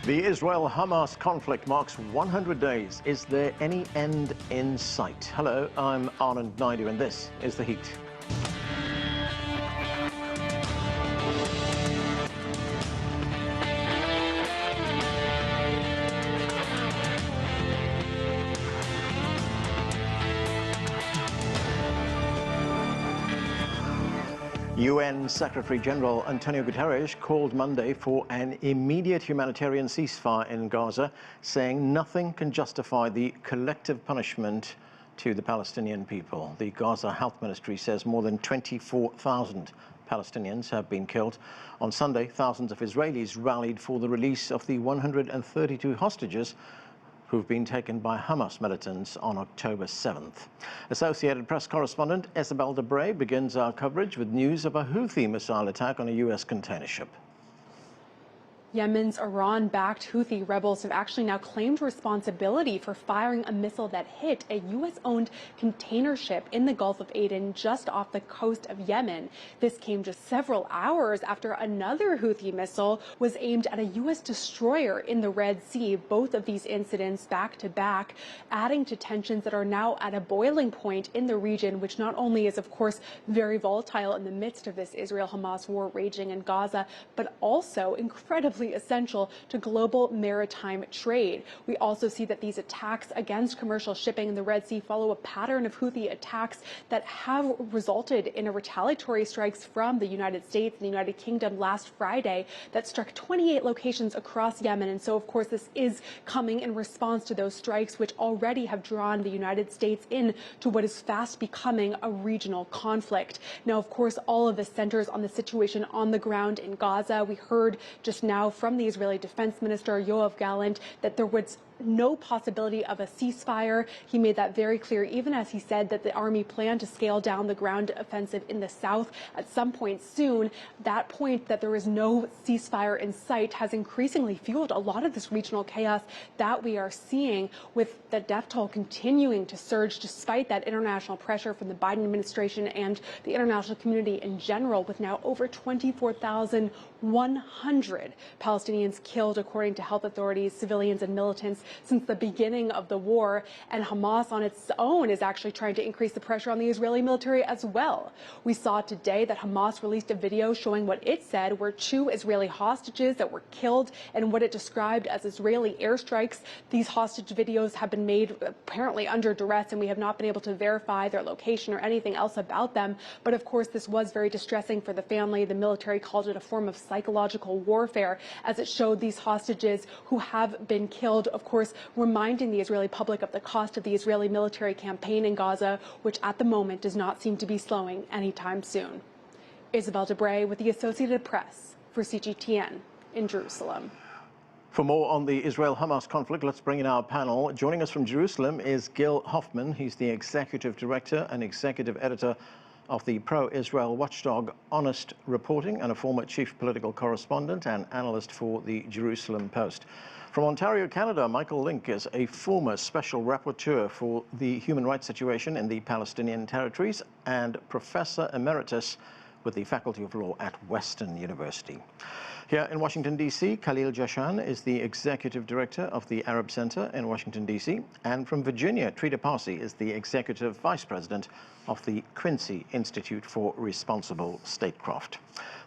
The Israel-Hamas conflict marks 100 days. Is there any end in sight? Hello, I'm Anand Naidu, and this is The Heat. UN Secretary General Antonio Guterres called Monday for an immediate humanitarian ceasefire in Gaza, saying nothing can justify the collective punishment to the Palestinian people. The Gaza Health Ministry says more than 24,000 Palestinians have been killed. On Sunday, thousands of Israelis rallied for the release of the 132 hostages who've been taken by Hamas militants on October 7th. Associated Press correspondent Isabel Debray begins our coverage with news of a Houthi missile attack on a U.S. container ship. Yemen's Iran-backed Houthi rebels have actually now claimed responsibility for firing a missile that hit a U.S.-owned container ship in the Gulf of Aden just off the coast of Yemen. This came just several hours after another Houthi missile was aimed at a U.S. destroyer in the Red Sea. Both of these incidents back to back, adding to tensions that are now at a boiling point in the region, which not only is, of course, very volatile in the midst of this Israel-Hamas war raging in Gaza, but also incredibly essential to global maritime trade. We also see that these attacks against commercial shipping in the Red Sea follow a pattern of Houthi attacks that have resulted in a retaliatory strikes from the United States and the United Kingdom last Friday that struck 28 locations across Yemen. And so, of course, this is coming in response to those strikes, which already have drawn the United States in to what is fast becoming a regional conflict. Now, of course, all of this centers on the situation on the ground in Gaza. We heard just now from the Israeli Defense Minister, Yoav Gallant, that there was no possibility of a ceasefire. He made that very clear, even as he said that the army planned to scale down the ground offensive in the south at some point soon. That point that there is no ceasefire in sight has increasingly fueled a lot of this regional chaos that we are seeing, with the death toll continuing to surge despite that international pressure from the Biden administration and the international community in general, with now over 24,100 Palestinians killed, according to health authorities, civilians and militants, since the beginning of the war. And Hamas on its own is actually trying to increase the pressure on the Israeli military as well. We saw today that Hamas released a video showing what it said were 2 Israeli hostages that were killed and what it described as Israeli airstrikes. These hostage videos have been made apparently under duress, and we have not been able to verify their location or anything else about them. But of course, this was very distressing for the family. The military called it a form of psychological warfare, as it showed these hostages who have been killed, of course, reminding the Israeli public of the cost of the Israeli military campaign in Gaza, which at the moment does not seem to be slowing anytime soon. Isabel Debray with the Associated Press for CGTN in Jerusalem. For more on the Israel-Hamas conflict, let's bring in our panel. Joining us from Jerusalem is Gil Hoffman. He's the Executive Director and Executive Editor of the pro-Israel watchdog HonestReporting and a former chief political correspondent and analyst for the Jerusalem Post. From Ontario, Canada, Michael Lynk is a former special rapporteur for the human rights situation in the Palestinian territories and Professor Emeritus with the Faculty of Law at Western University. Here in Washington, D.C., Khalil Jahshan is the Executive Director of the Arab Center in Washington, D.C. And from Virginia, Trita Parsi is the Executive Vice President of the Quincy Institute for Responsible Statecraft.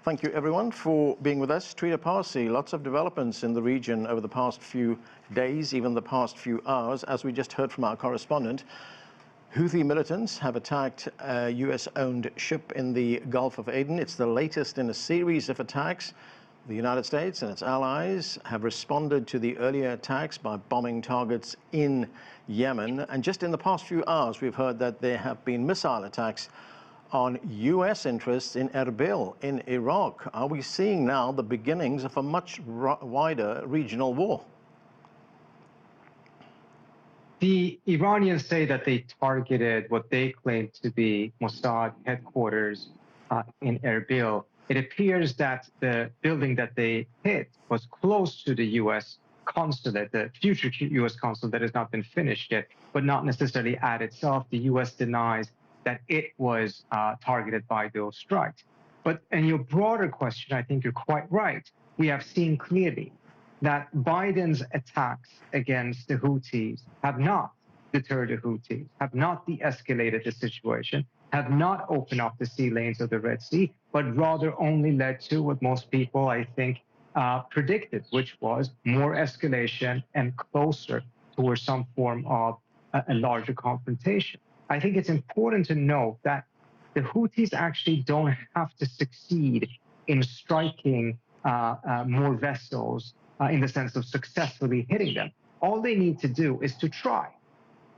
Thank you, everyone, for being with us. Trita Parsi, lots of developments in the region over the past few days, even the past few hours, as we just heard from our correspondent. Houthi militants have attacked a U.S.-owned ship in the Gulf of Aden. It's the latest in a series of attacks. The United States and its allies have responded to the earlier attacks by bombing targets in Yemen. And just in the past few hours, we've heard that there have been missile attacks on U.S. interests in Erbil, in Iraq. Are we seeing now the beginnings of a much wider regional war? The Iranians say that they targeted what they claim to be Mossad headquarters in Erbil. It appears that the building that they hit was close to the U.S. consulate, the future U.S. consulate that has not been finished yet, but not necessarily at itself. The U.S. denies that it was targeted by those strikes. But in your broader question, I think you're quite right. We have seen clearly that Biden's attacks against the Houthis have not deterred the Houthis, have not de-escalated the situation, have not opened up the sea lanes of the Red Sea, but rather only led to what most people, I think, predicted, which was more escalation and closer towards some form of a larger confrontation. I think it's important to note that the Houthis actually don't have to succeed in striking more vessels in the sense of successfully hitting them. All they need to do is to try,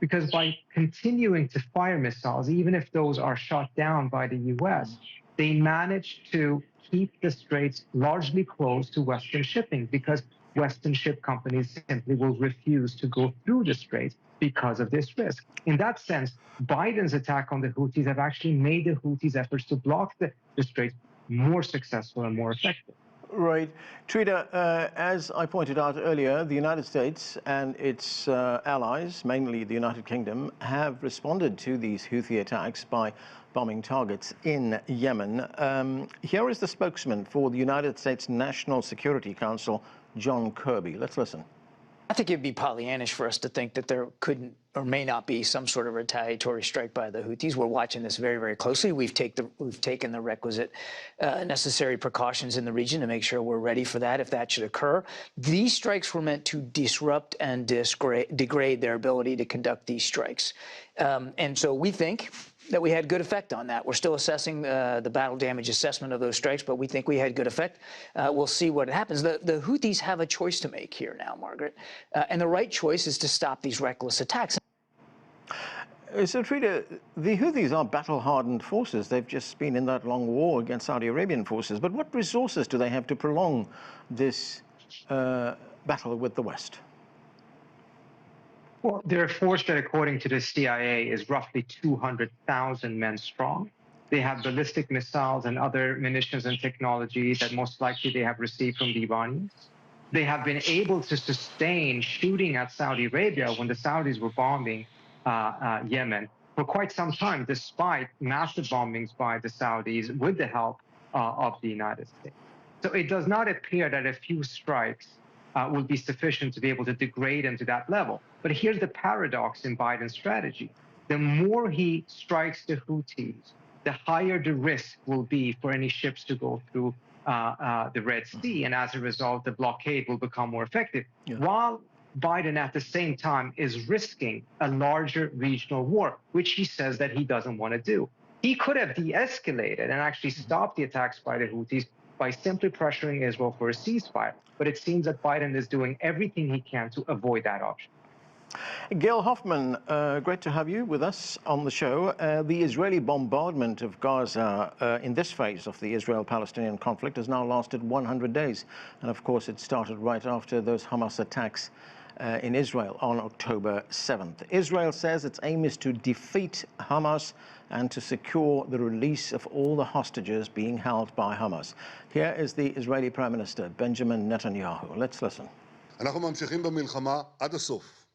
because by continuing to fire missiles, even if those are shot down by the US, they manage to keep the straits largely closed to Western shipping, because Western ship companies simply will refuse to go through the straits because of this risk. In that sense, Biden's attack on the Houthis have actually made the Houthis' efforts to block the straits more successful and more effective. Right. Trita, as I pointed out earlier, the United States and its allies, mainly the United Kingdom, have responded to these Houthi attacks by bombing targets in Yemen. Here is the spokesman for the United States National Security Council, John Kirby. Let's listen. I think it'd be Pollyannish for us to think that there couldn't or may not be some sort of retaliatory strike by the Houthis. We're watching this very, very closely. We've taken the requisite necessary precautions in the region to make sure we're ready for that if that should occur. These strikes were meant to disrupt and degrade their ability to conduct these strikes. And so we think that we had good effect on that. We're still assessing the battle damage assessment of those strikes, but we think we had good effect. We'll see what happens. The Houthis have a choice to make here now, Margaret, and the right choice is to stop these reckless attacks. So, Trita, the Houthis are battle-hardened forces. They've just been in that long war against Saudi Arabian forces. But what resources do they have to prolong this battle with the West? Well, they're a force that, according to the CIA, is roughly 200,000 men strong. They have ballistic missiles and other munitions and technology that most likely they have received from the Iranians. They have been able to sustain shooting at Saudi Arabia when the Saudis were bombing Yemen for quite some time, despite massive bombings by the Saudis with the help of the United States. So it does not appear that a few strikes will be sufficient to be able to degrade them to that level. But here's the paradox in Biden's strategy. The more he strikes the Houthis, the higher the risk will be for any ships to go through the Red Sea. And as a result, the blockade will become more effective. Yeah. While Biden at the same time is risking a larger regional war, which he says that he doesn't want to do. He could have de-escalated and actually stopped the attacks by the Houthis by simply pressuring Israel for a ceasefire. But it seems that Biden is doing everything he can to avoid that option. Gil Hoffman, great to have you with us on the show. The Israeli bombardment of Gaza in this phase of the Israel-Palestinian conflict has now lasted 100 days. And of course, it started right after those Hamas attacks in Israel on October 7th. Israel says its aim is to defeat Hamas and to secure the release of all the hostages being held by Hamas. Here is the Israeli Prime Minister, Benjamin Netanyahu. Let's listen.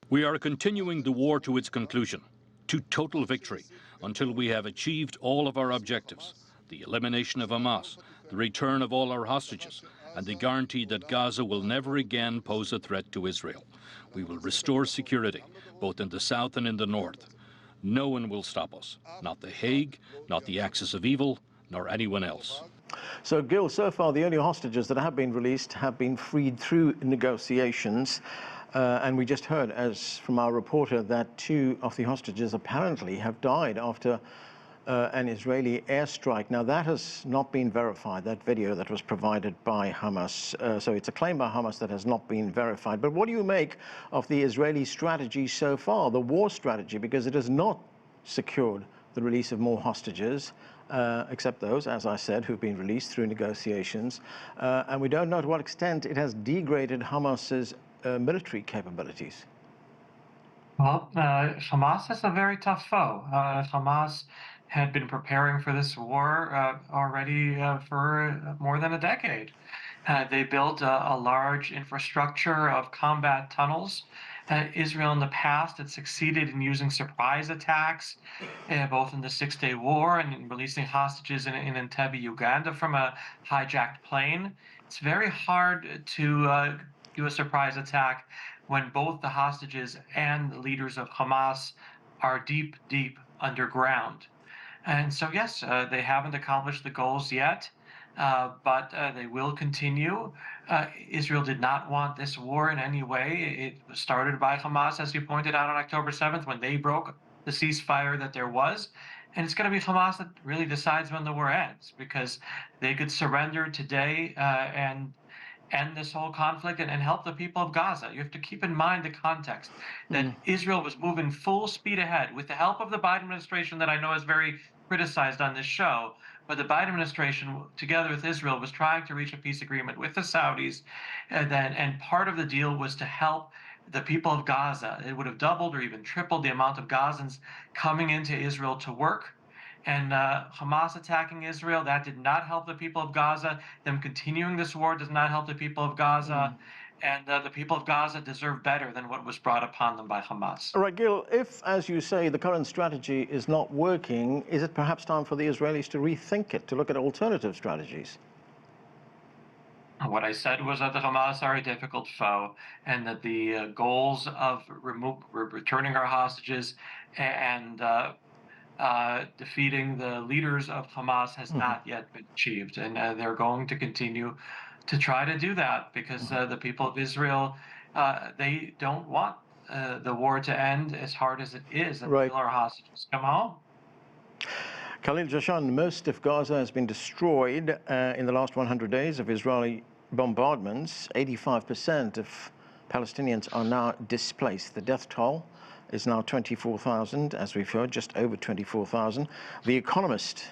We are continuing the war to its conclusion, to total victory, until we have achieved all of our objectives: the elimination of Hamas, the return of all our hostages, and the guarantee that Gaza will never again pose a threat to Israel. We will restore security, both in the south and in the north. No one will stop us, not The Hague, not the axis of evil, nor anyone else. So, Gil, so far the only hostages that have been released have been freed through negotiations. And we just heard, as from our reporter, that 2 of the hostages apparently have died after an Israeli airstrike. Now, that has not been verified, that video that was provided by Hamas. So it's a claim by Hamas that has not been verified. But what do you make of the Israeli strategy so far, the war strategy? Because it has not secured the release of more hostages, except those, as I said, who've been released through negotiations. And we don't know to what extent it has degraded Hamas's military capabilities. Well, Hamas is a very tough foe. Hamas had been preparing for this war already for more than a decade. They built a large infrastructure of combat tunnels. Israel in the past had succeeded in using surprise attacks, both in the Six-Day War and in releasing hostages in Entebbe, Uganda from a hijacked plane. It's very hard to do a surprise attack when both the hostages and the leaders of Hamas are deep, deep underground. And so, yes, they haven't accomplished the goals yet, but they will continue. Israel did not want this war in any way. It was started by Hamas, as you pointed out, on October 7th, when they broke the ceasefire that there was. And it's going to be Hamas that really decides when the war ends, because they could surrender today and end this whole conflict and help the people of Gaza. You have to keep in mind the context that Israel was moving full speed ahead with the help of the Biden administration that I know is very criticized on this show. But the Biden administration, together with Israel, was trying to reach a peace agreement with the Saudis. And part of the deal was to help the people of Gaza. It would have doubled or even tripled the amount of Gazans coming into Israel to work. And Hamas attacking Israel, that did not help the people of Gaza. Them continuing this war does not help the people of Gaza. And the people of Gaza deserve better than what was brought upon them by Hamas. All right, Gil, if, as you say, the current strategy is not working, is it perhaps time for the Israelis to rethink it, to look at alternative strategies? What I said was that the Hamas are a difficult foe, and that the goals of returning our hostages and defeating the leaders of Hamas has not yet been achieved. And they're going to continue to try to do that because the people of Israel, they don't want the war to end as hard as it is until our hostages come home. Khalil, Jahshan, most of Gaza has been destroyed in the last 100 days of Israeli bombardments. 85% of Palestinians are now displaced. The death toll is now 24,000, as we've heard, just over 24,000. The Economist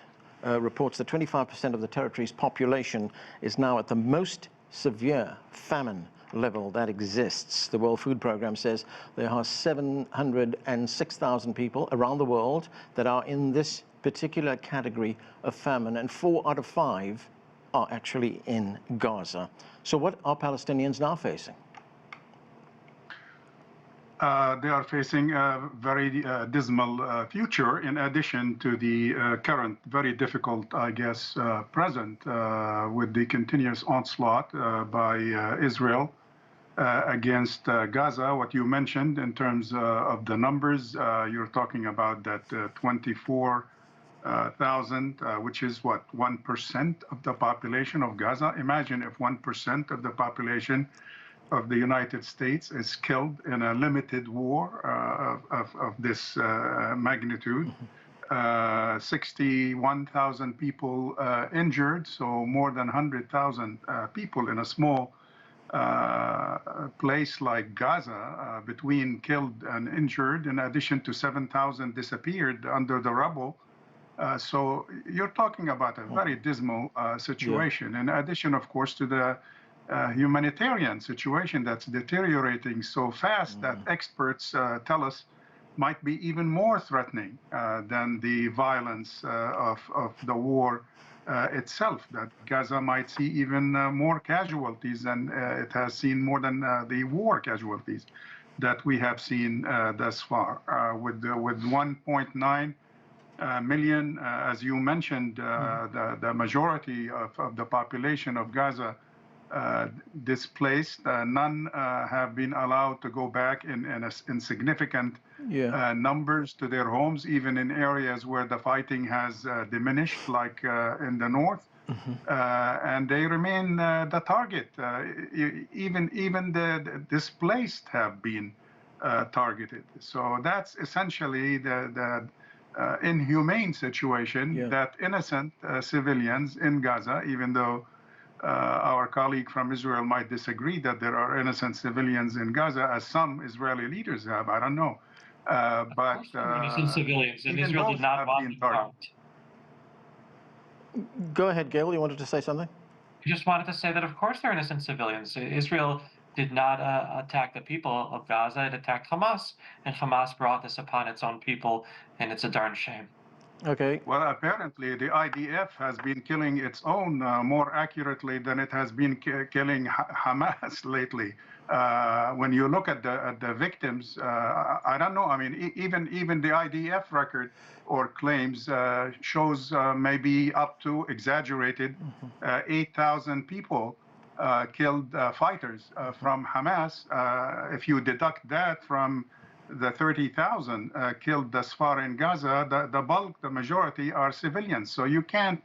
reports that 25% of the territory's population is now at the most severe famine level that exists. The World Food Programme says there are 706,000 people around the world that are in this particular category of famine, and 4 out of 5 are actually in Gaza. So what are Palestinians now facing? They are facing a very dismal future, in addition to the current very difficult, I guess, present with the continuous onslaught by Israel against Gaza. What you mentioned in terms of the numbers, you're talking about that 24,000, which is what, 1% of the population of Gaza? Imagine if 1% of the population of the United States is killed in a limited war of this magnitude. 61,000 people injured, so more than 100,000 people in a small place like Gaza, between killed and injured, in addition to 7,000 disappeared under the rubble. So you're talking about a very dismal situation, in addition, of course, to the humanitarian situation that's deteriorating so fast that experts tell us might be even more threatening than the violence of the war itself, that Gaza might see even more casualties than it has seen, more than the war casualties that we have seen thus far. With 1.9 million, as you mentioned, the majority of the population of Gaza displaced. None have been allowed to go back in significant numbers to their homes, even in areas where the fighting has diminished, like in the north. And they remain the target. Even the displaced have been targeted. So that's essentially the inhumane situation that innocent civilians in Gaza, even though our colleague from Israel might disagree that there are innocent civilians in Gaza, as some Israeli leaders have. I don't know. But innocent civilians, and Israel did not want them harmed. Go ahead, Gil. You wanted to say something? I just wanted to say that, of course, they're innocent civilians. Israel did not attack the people of Gaza. It attacked Hamas, and Hamas brought this upon its own people, and it's a darn shame. Okay. Well, apparently the IDF has been killing its own more accurately than it has been killing Hamas lately. When you look at the victims, I don't know. I mean, even the IDF record or claims shows maybe up to exaggerated 8,000 people killed fighters from Hamas. If you deduct that from the 30,000 killed thus far in Gaza, the bulk, the majority are civilians. So you can't,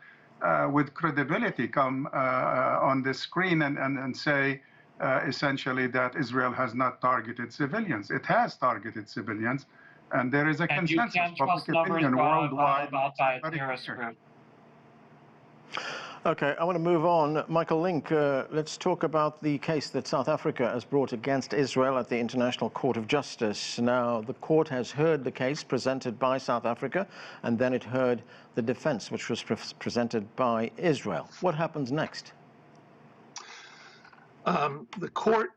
with credibility, come on the screen and say essentially that Israel has not targeted civilians. It has targeted civilians, and there is a consensus, public opinion worldwide. Okay, I want to move on. Michael Lynk, let's talk about the case that South Africa has brought against Israel at the International Court of Justice. Now, the court has heard the case presented by South Africa, and then it heard the defense, which was presented by Israel. What happens next? The court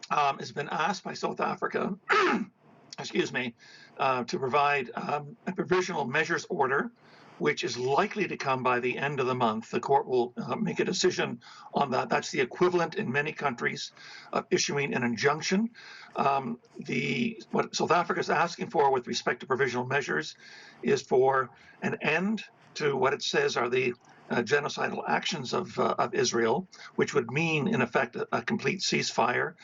has been asked by South Africa, excuse me, to provide a provisional measures order, which is likely to come by the end of the month. The court will make a decision on that. That's the equivalent in many countries of issuing an injunction. What South Africa is asking for with respect to provisional measures is for an end to what it says are the genocidal actions of Israel, which would mean, in effect, a complete ceasefire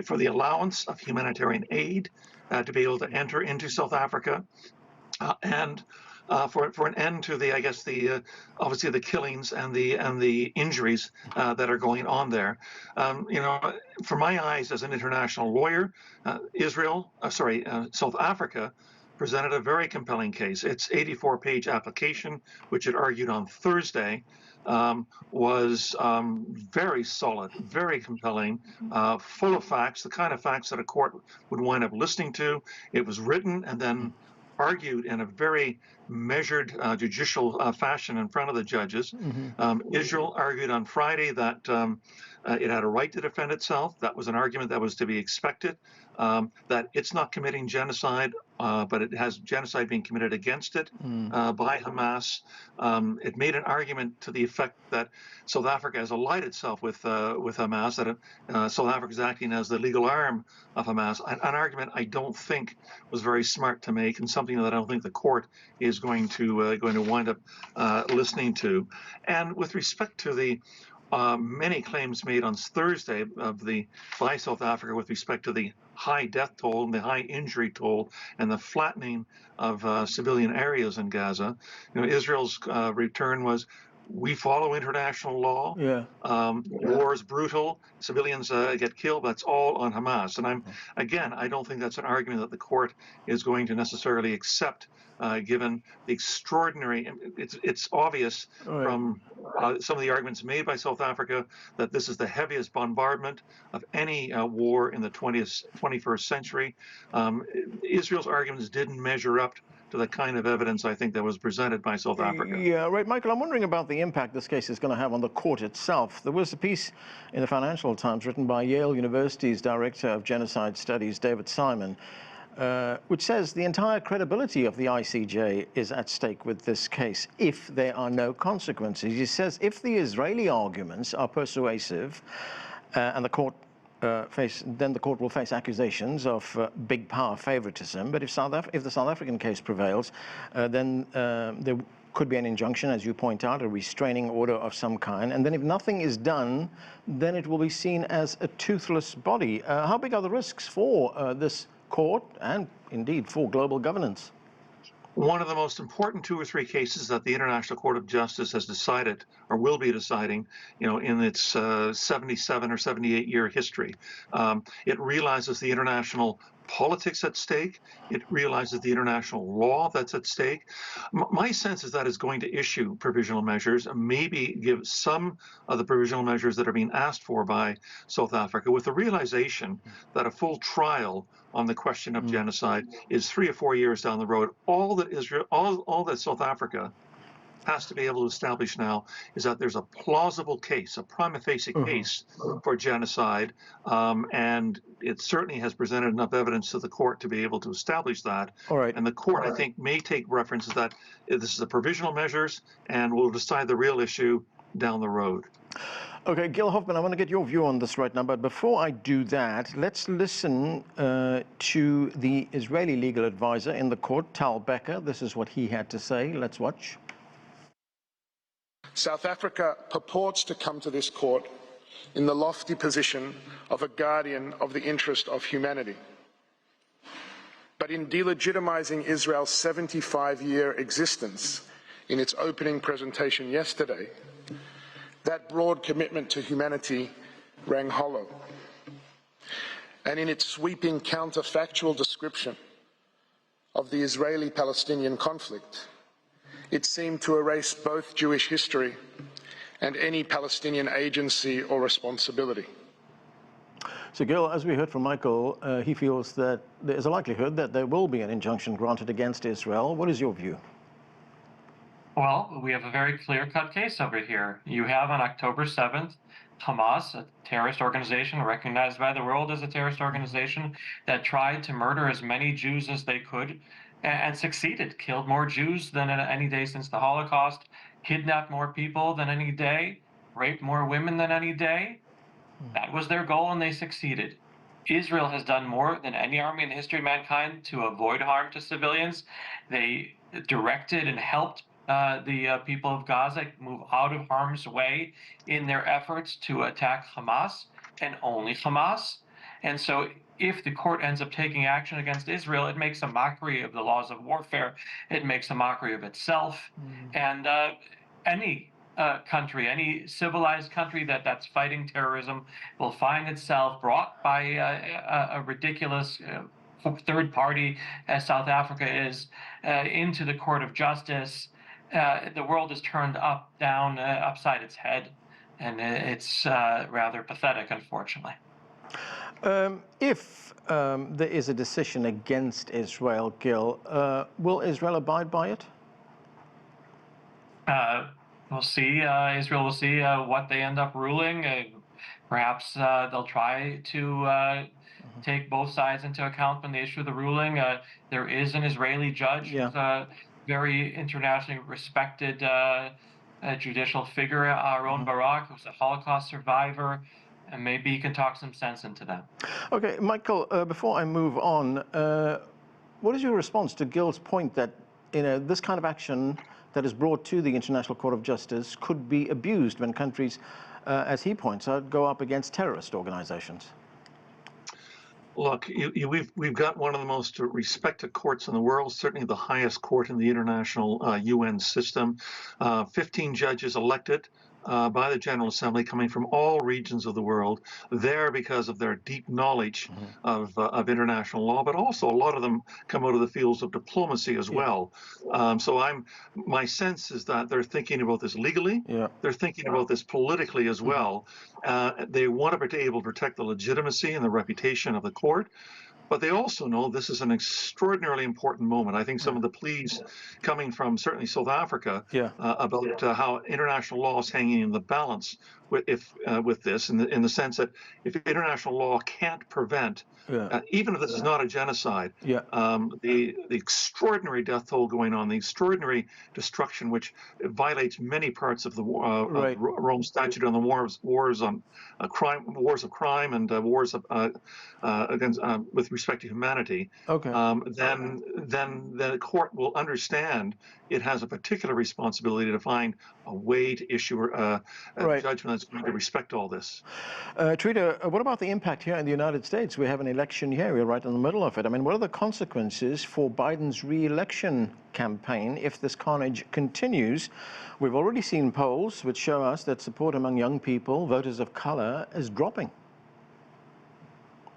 for the allowance of humanitarian aid to be able to enter into South Africa, and for an end to the, I guess, obviously the killings and the injuries that are going on there. From my eyes as an international lawyer, South Africa presented a very compelling case. Its 84-page application, which it argued on Thursday, was very solid, very compelling, full of facts, the kind of facts that a court would wind up listening to. It was written and then argued in a very measured judicial fashion in front of the judges. Israel argued on Friday that it had a right to defend itself. That was an argument that was to be expected, that it's not committing genocide, but it has genocide being committed against it by Hamas. It made an argument to the effect that South Africa has allied itself with Hamas, that South Africa is acting as the legal arm of Hamas. An argument I don't think was very smart to make, and something that I don't think the court is going to wind up listening to. And with respect to the many claims made on Thursday by South Africa with respect to the high death toll and the high injury toll and the flattening of civilian areas in Gaza. Israel's return was, we follow international law. Yeah. War is brutal. Civilians get killed. That's all on Hamas. And I don't think that's an argument that the court is going to necessarily accept, given the extraordinary. It's obvious from some of the arguments made by South Africa that this is the heaviest bombardment of any war in the 21st century. Israel's arguments didn't measure up to the kind of evidence I think that was presented by South Africa. Yeah, right. Michael, I'm wondering about the impact this case is going to have on the court itself. There was a piece in the Financial Times written by Yale University's Director of Genocide Studies, David Simon, which says the entire credibility of the ICJ is at stake with this case if there are no consequences. He says if the Israeli arguments are persuasive and the court then the court will face accusations of big power favoritism. But if the South African case prevails, then there could be an injunction, as you point out, a restraining order of some kind. And then if nothing is done, then it will be seen as a toothless body. How big are the risks for this court and indeed for global governance? One of the most important 2 or 3 cases that the International Court of Justice has decided or will be deciding, in its 77 or 78-year history. It realizes the international politics at stake. It realizes the international law that's at stake. My sense is that it's going to issue provisional measures, and maybe give some of the provisional measures that are being asked for by South Africa, with the realization that a full trial on the question of genocide is 3 or 4 years down the road. All that South Africa has to be able to establish now is that there's a plausible case, a prima facie case for genocide, and it certainly has presented enough evidence to the court to be able to establish that. All right. And the court, I think, may take references that this is the provisional measures and will decide the real issue down the road. Okay, Gil Hoffman, I want to get your view on this right now, but before I do that, let's listen to the Israeli legal advisor in the court, Tal Becker. This is what he had to say. Let's watch. South Africa purports to come to this court in the lofty position of a guardian of the interest of humanity. But in delegitimizing Israel's 75-year existence in its opening presentation yesterday, that broad commitment to humanity rang hollow. And in its sweeping counterfactual description of the Israeli-Palestinian conflict, it seemed to erase both Jewish history and any Palestinian agency or responsibility. So, Gil, as we heard from Michael, he feels that there is a likelihood that there will be an injunction granted against Israel. What is your view? Well, we have a very clear-cut case over here. You have on October 7th, Hamas, a terrorist organization recognized by the world as a terrorist organization that tried to murder as many Jews as they could and succeeded, killed more Jews than any day since the Holocaust, kidnapped more people than any day, raped more women than any day. That was their goal, and they succeeded. Israel has done more than any army in the history of mankind to avoid harm to civilians. They directed and helped the people of Gaza move out of harm's way in their efforts to attack Hamas, and only Hamas. And so if the court ends up taking action against Israel, it makes a mockery of the laws of warfare. It makes a mockery of itself. And any country, any civilized country that's fighting terrorism will find itself brought by a ridiculous third party, as South Africa is, into the court of justice. The world is turned upside its head, and it's rather pathetic, unfortunately. If there is a decision against Israel, Gil, will Israel abide by it? We'll see. Israel will see what they end up ruling. Perhaps they'll try to take both sides into account when they issue the ruling. There is an Israeli judge who's a very internationally respected judicial figure, Aaron Barak, who's a Holocaust survivor, and maybe he can talk some sense into that. Okay, Michael, before I move on, what is your response to Gil's point that this kind of action that is brought to the International Court of Justice could be abused when countries, as he points out, go up against terrorist organizations? Look, we've got one of the most respected courts in the world, certainly the highest court in the international UN system. 15 judges elected by the General Assembly, coming from all regions of the world, there because of their deep knowledge of international law, but also a lot of them come out of the fields of diplomacy as well. So my sense is that they're thinking about this legally, they're thinking about this politically as well. They want to be able to protect the legitimacy and the reputation of the court. But they also know this is an extraordinarily important moment. I think some of the pleas coming from certainly South Africa about how international law is hanging in the balance with this, in the sense that if international law can't prevent, even if this is not a genocide, the extraordinary death toll going on, the extraordinary destruction, which violates many parts of the Rome Statute on the wars of crime and wars against with respect to humanity, then the court will understand it has a particular responsibility to find a way to issue a judgment that's going to respect all this. Trita, what about the impact here in the United States? We have an election here. We're right in the middle of it. I mean, what are the consequences for Biden's re-election campaign if this carnage continues? We've already seen polls which show us that support among young people, voters of color, is dropping.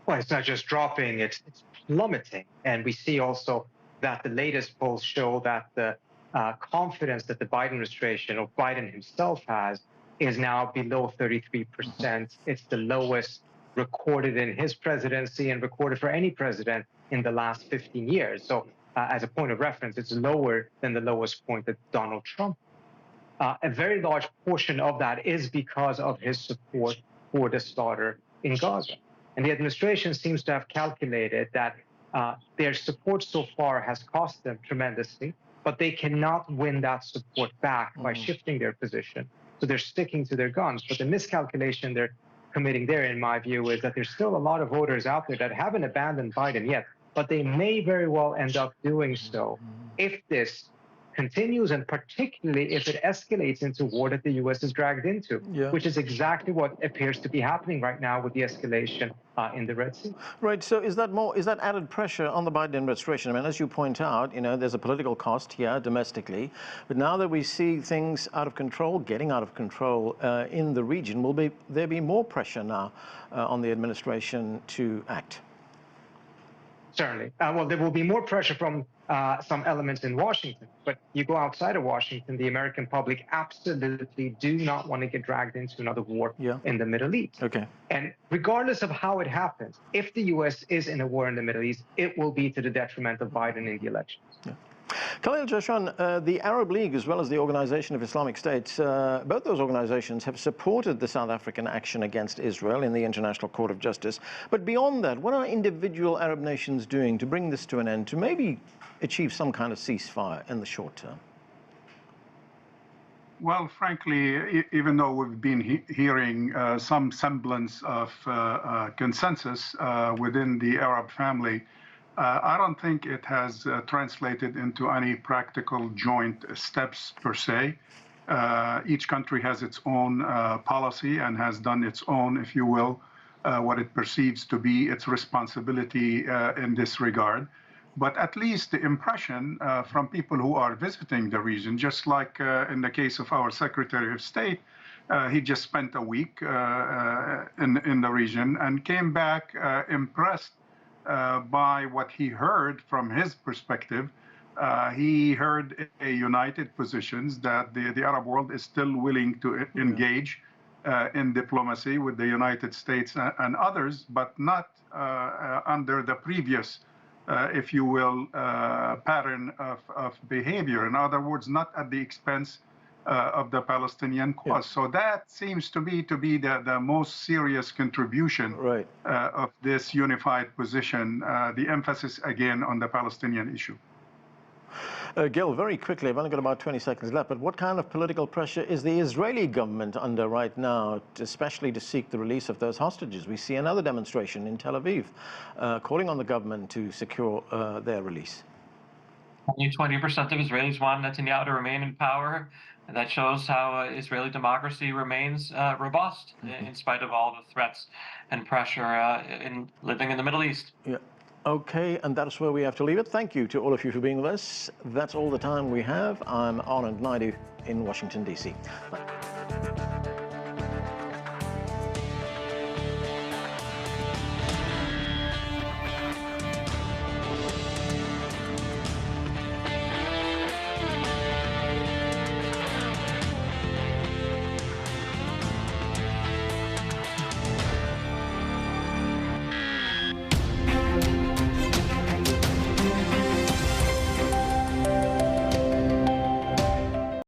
Well, it's not just dropping, it's plummeting. And we see also that the latest polls show that the confidence that the Biden administration, or Biden himself, has is now below 33%. It's the lowest recorded in his presidency and recorded for any president in the last 15 years. So as a point of reference, it's lower than the lowest point that Donald Trump. A very large portion of that is because of his support for the slaughter in Gaza. And the administration seems to have calculated that their support so far has cost them tremendously, but they cannot win that support back by shifting their position. So they're sticking to their guns. But the miscalculation they're committing there, in my view, is that there's still a lot of voters out there that haven't abandoned Biden yet, but they may very well end up doing so if this continues, and particularly if it escalates into war that the U.S. is dragged into, which is exactly what appears to be happening right now with the escalation in the Red Sea. Right. So is that added pressure on the Biden administration? I mean, as you point out, there's a political cost here domestically, but now that we see things out of control, getting out of control in the region, will there be more pressure now on the administration to act? Certainly. Well, there will be more pressure from some elements in Washington, but you go outside of Washington, the American public absolutely do not want to get dragged into another war in the Middle East. Okay. And regardless of how it happens, if the U.S. is in a war in the Middle East, it will be to the detriment of Biden in the elections. Khalil, Jahshan, the Arab League as well as the Organization of Islamic States, both those organizations have supported the South African action against Israel in the International Court of Justice. But beyond that, what are individual Arab nations doing to bring this to an end, to maybe achieve some kind of ceasefire in the short term? Well, frankly, even though we've been hearing some semblance of consensus within the Arab family, I don't think it has translated into any practical joint steps per se. Each country has its own policy and has done its own, if you will, what it perceives to be its responsibility in this regard. But at least the impression from people who are visiting the region, just like in the case of our Secretary of State, he just spent a week in the region and came back impressed by what he heard from his perspective. He heard a united positions that the Arab world is still willing to engage in diplomacy with the United States and others, but not under the previous, if you will, pattern of behavior. In other words, not at the expense of the Palestinian cause. So that seems to be the most serious contribution of this unified position, the emphasis again on the Palestinian issue. Gil, very quickly, I've only got about 20 seconds left, but what kind of political pressure is the Israeli government under right now, especially to seek the release of those hostages? We see another demonstration in Tel Aviv calling on the government to secure their release. Only 20% of Israelis want Netanyahu to remain in power. And that shows how Israeli democracy remains robust in spite of all the threats and pressure in living in the Middle East. Yeah. Okay, and that's where we have to leave it. Thank you to all of you for being with us. That's all the time we have. I'm Oren in Washington, D.C. Bye.